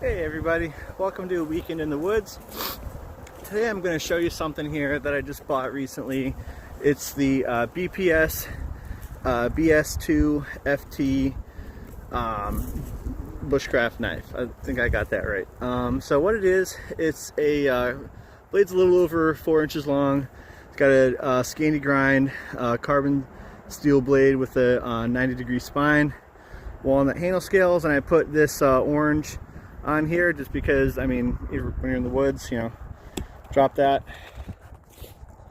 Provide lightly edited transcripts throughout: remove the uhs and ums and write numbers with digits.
Hey everybody, welcome to a weekend in the woods. Today I'm going to show you something here that I just bought recently. It's the BPS BS2FT bushcraft knife. I think I got that right. So what it is, it's a blade's a little over 4 inches long. It's got a scandi grind carbon steel blade with a 90-degree spine, walnut handle scales, and I put this orange on here just because, I mean, when you're in the woods, you know, drop that.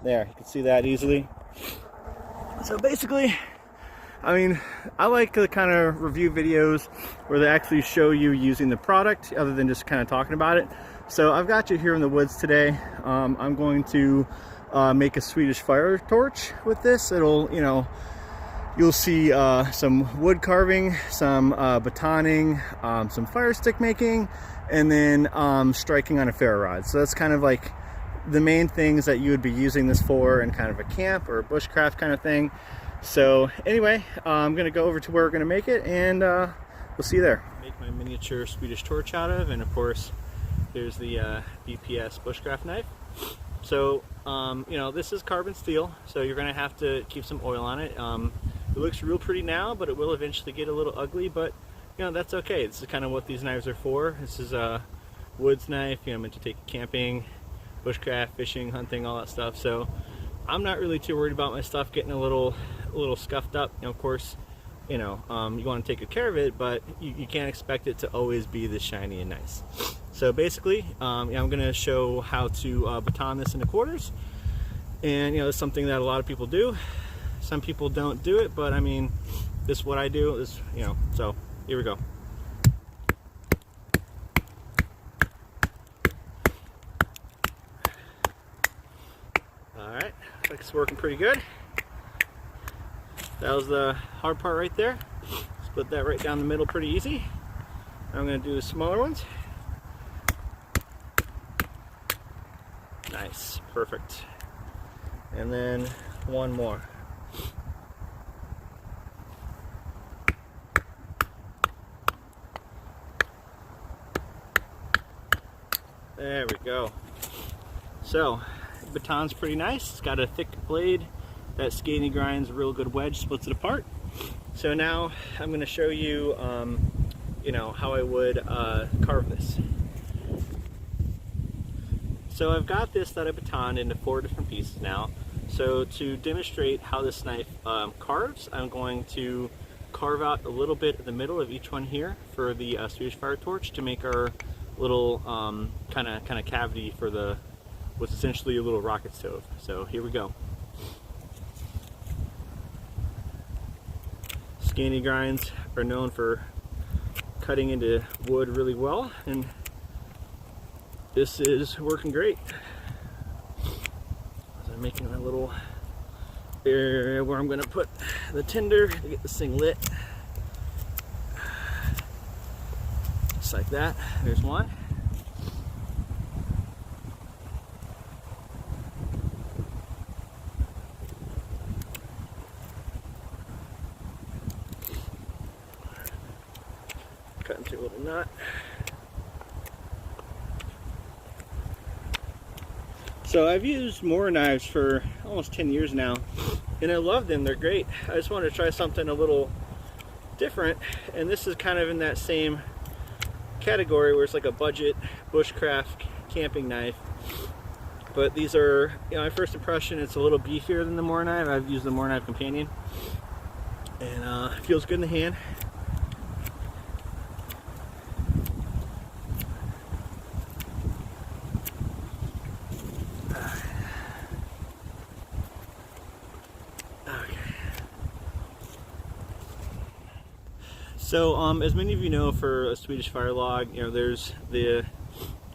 There, you can see that easily. So basically, I mean, I like the kind of review videos where they actually show you using the product other than just kind of talking about it. So I've got you here in the woods today. I'm going to make a Swedish fire torch with this. It'll, you know, you'll see some wood carving, some batoning, some fire stick making, and then striking on a ferro rod. So that's kind of like the main things that you would be using this for in kind of a camp or a bushcraft kind of thing. So anyway, I'm gonna go over to where we're gonna make it, and we'll see you there. Make my miniature Swedish torch out of, and of course, here's the BPS bushcraft knife. So, you know, this is carbon steel, so you're gonna have to keep some oil on it. It looks real pretty now, but it will eventually get a little ugly, but you know, that's okay. This is kind of what these knives are for. This is a woods knife, you know, meant to take camping, bushcraft, fishing, hunting, all that stuff. So I'm not really too worried about my stuff getting a little scuffed up. You know, of course, you know, you want to take good care of it, but you can't expect it to always be this shiny and nice. So basically, I'm going to show how to baton this into quarters, and you know, it's something that a lot of people do. Some people don't do it, but I mean, this is what I do. This, you know, so here we go. All right, looks like it's working pretty good. That was the hard part right there. Split that right down the middle pretty easy. I'm going to do the smaller ones. Nice, perfect. And then one more. There we go. So, the baton's pretty nice. It's got a thick blade. That scandi grinds a real good wedge, splits it apart. So now I'm going to show you, you know, how I would carve this. So I've got this that I batoned into 4 different pieces now. So to demonstrate how this knife carves, I'm going to carve out a little bit of the middle of each one here for the Swedish fire torch to make our little kind of cavity for the what's essentially a little rocket stove. So here we go. Scandi grinds are known for cutting into wood really well, and this is working great. So I'm making a little area where I'm going to put the tinder to get this thing lit. Just like that. There's one. Cut into a little knot. So I've used Moore knives for almost 10 years now, and I love them. They're great. I just wanted to try something a little different, and this is kind of in that same category where it's like a budget bushcraft camping knife. But these are, you know, my first impression, it's a little beefier than the Moore knife. I've used the Moore knife Companion, and it feels good in the hand. So as many of you know, for a Swedish fire log, you know, there's the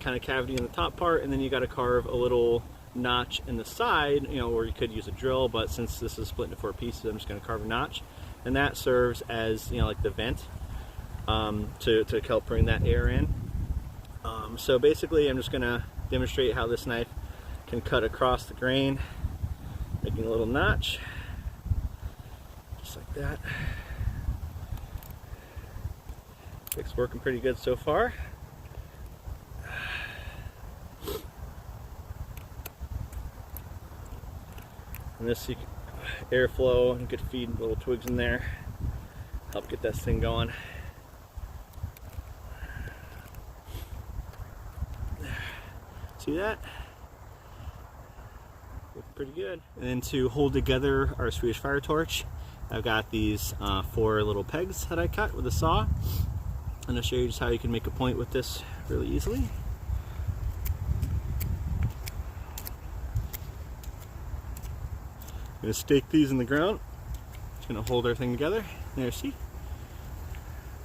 kind of cavity in the top part, and then you got to carve a little notch in the side, you know, or you could use a drill, but since this is split into 4 pieces, I'm just going to carve a notch, and that serves as, you know, like the vent to help bring that air in. So basically, I'm just going to demonstrate how this knife can cut across the grain, making a little notch, just like that. It's working pretty good so far. And this airflow, and you could feed little twigs in there, help get this thing going. See that? Looks pretty good. And then to hold together our Swedish fire torch, I've got these 4 little pegs that I cut with a saw. And I'll show you just how you can make a point with this really easily. I'm going to stake these in the ground. It's going to hold everything together. There, see?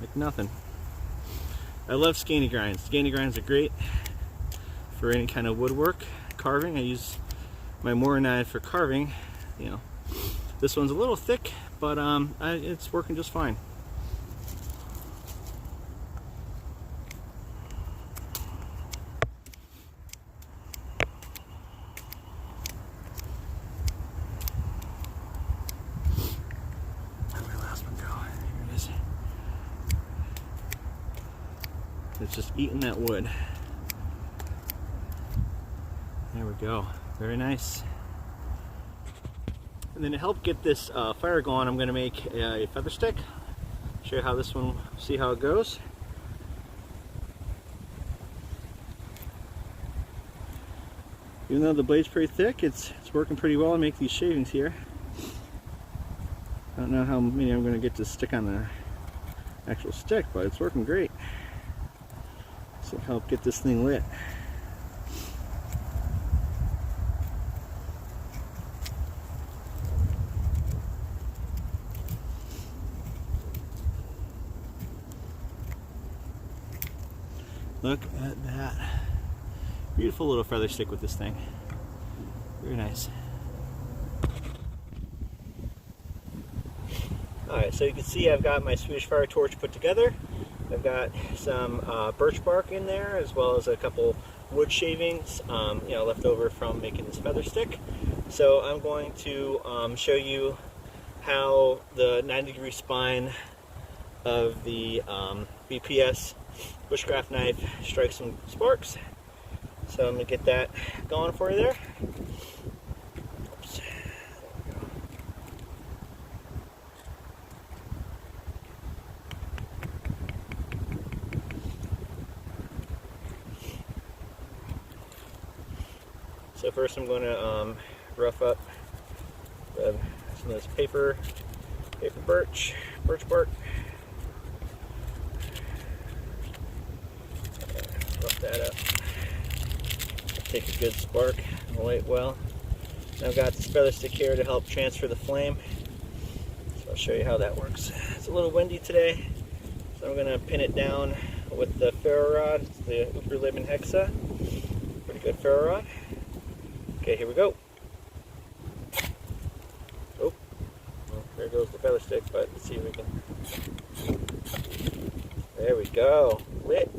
Like nothing. I love scandi grinds. Scandi grinds are great for any kind of woodwork, carving. I use my Moore knife for carving. You know, this one's a little thick, but it's working just fine. Where'd my last one go? Here it is. It's just eating that wood. There we go. Very nice. And then to help get this fire going, I'm going to make a feather stick. Show you how this one, see how it goes. Even though the blade's pretty thick, it's working pretty well to make these shavings here. I don't know how many I'm going to get to stick on the actual stick, but it's working great. So help get this thing lit. Look at that. Beautiful little feather stick with this thing. Very nice. Alright, so you can see I've got my Swedish fire torch put together. I've got some birch bark in there, as well as a couple wood shavings, you know, left over from making this feather stick. So I'm going to show you how the 90-degree spine of the BPS bushcraft knife strikes some sparks. So I'm going to get that going for you there. Oops. So first I'm going to rough up some of this paper birch bark. Rough that up. Take a good spark and light well. And I've got this feather stick here to help transfer the flame. So I'll show you how that works. It's a little windy today, so I'm going to pin it down with the ferro rod. It's the Uberleben Hexa. Pretty good ferro rod. Okay, here we go. Oh, well, there goes the feather stick, but let's see if we can. There we go. Lit.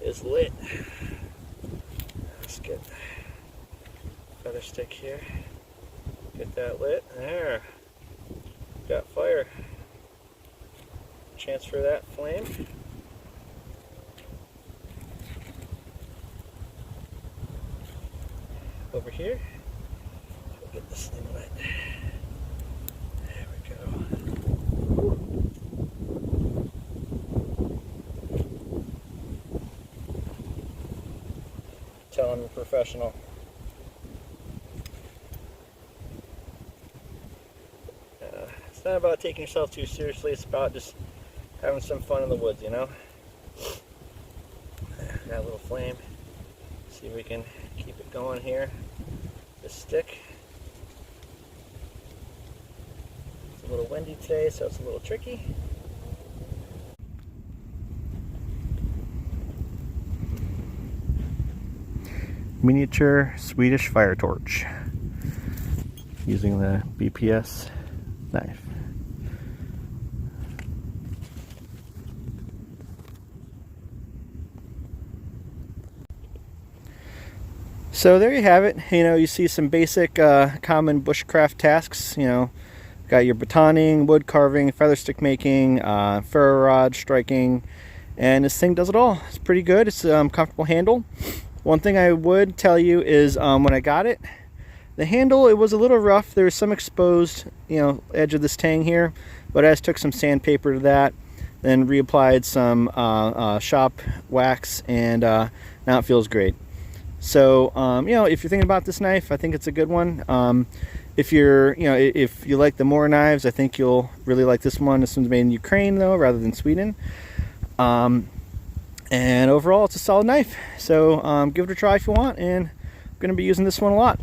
Is lit. Let's get feather stick here. Get that lit. There. Got fire. Transfer that flame. Over here. We'll get this thing lit. There we go. Tell I'm a professional. It's not about taking yourself too seriously, it's about just having some fun in the woods, you know? That little flame. See if we can keep it going here. This stick. It's a little windy today, so it's a little tricky. Miniature Swedish fire torch using the BPS knife. So there you have it. You know, you see some basic common bushcraft tasks. You know, got your batoning, wood carving, feather stick making, ferro rod striking, and this thing does it all. It's pretty good. It's comfortable handle. One thing I would tell you is when I got it, The handle, it was a little rough. There was some exposed, edge of this tang here, but I just took some sandpaper to that, then reapplied some shop wax, and now it feels great. So, if you're thinking about this knife, I think it's a good one. If you like the Moore knives, I think you'll really like this one. This one's made in Ukraine, though, rather than Sweden. And overall, it's a solid knife. So, give it a try if you want, and I'm going to be using this one a lot.